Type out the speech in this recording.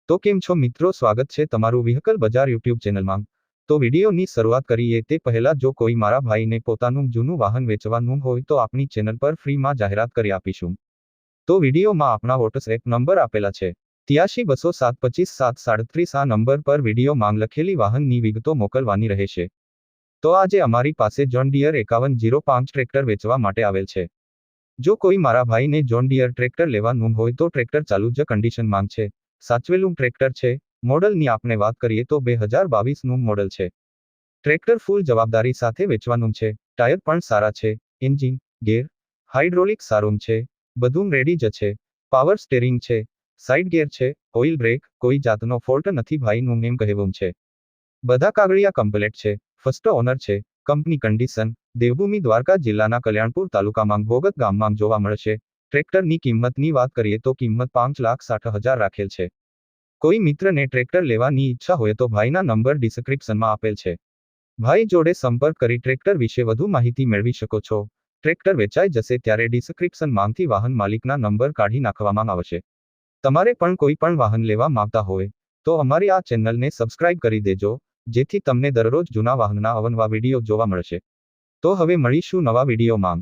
તો કેમ છો મિત્રો, સ્વાગત છે તમારું વ્હીકલ બજાર યુટ્યુબ ચેનલમાં। તો વિડીયોની શરૂઆત કરીએ તે પહેલા જો કોઈ મારા ભાઈને પોતાનું જૂનું વાહન વેચવાનું હોય તો આપણી ચેનલ પર ફ્રીમાં જાહેરાત કરી આપીશું। તો વિડીયોમાં આપણા વોટ્સએપ નંબર આપેલા છે 8320725737 આ નંબર પર વિડીયો માંગ લખેલી વાહનની વિગતો મોકલવાની રહેશે। તો આજે અમારી પાસે જોન ડિયર 5105 ટ્રેક્ટર વેચવા માટે આવેલ છે। જો કોઈ મારા ભાઈને જોન ડિયર ટ્રેક્ટર લેવાનું હોય તો ટ્રેક્ટર ચાલુ જ કન્ડિશન માંગ છે, સાચવેલું ટ્રેક્ટર છે। મોડલની આપણે વાત કરીએ તો 2022નું મોડલ છે। ટ્રેક્ટર ફૂલ જવાબદારી સાથે વેચવાનું છે। ટાયર પણ સારા છે, એન્જિન, ગેર, હાઇડ્રોલિક સારું છે, બધું રેડી જ છે। પાવર સ્ટેરિંગ છે, સાઇડ ગેર છે, ઓઇલ બ્રેક, કોઈ જાતનો ફોલ્ટ નથી ભાઈનું એમ કહેવું છે। બધા કાગળિયા કમ્પ્લેટ છે, ફર્સ્ટ ઓનર છે, કંપની કન્ડિશન। દેવભૂમિ દ્વારકા જિલ્લાના કલ્યાણપુર તાલુકામાં ભોગત ગામમાં જોવા મળશે। ટ્રેક્ટરની કિંમતની વાત કરીએ તો કિંમત 5,60,000 રાખેલ છે। કોઈ મિત્રને ટ્રેક્ટર લેવાની ઈચ્છા હોય તો ભાઈના નંબર ડિસ્ક્રિપ્શનમાં આપેલ છે। ભાઈ જોડે સંપર્ક કરી ટ્રેક્ટર વિશે વધુ માહિતી મેળવી શકો છો। ટ્રેક્ટર વેચાઈ જશે ત્યારે ડિસ્ક્રિપ્શનમાંથી વાહન માલિકના નંબર કાઢી નાખવામાં આવશે। તમારે પણ કોઈ પણ વાહન લેવા માંગતા હોય તો અમારી આ ચેનલને સબસ્ક્રાઇબ કરી દેજો, જેથી તમને દરરોજ જૂના વાહનના અવનવા વિડીયો જોવા મળશે। તો હવે મળીશું નવા વિડીયોમાં।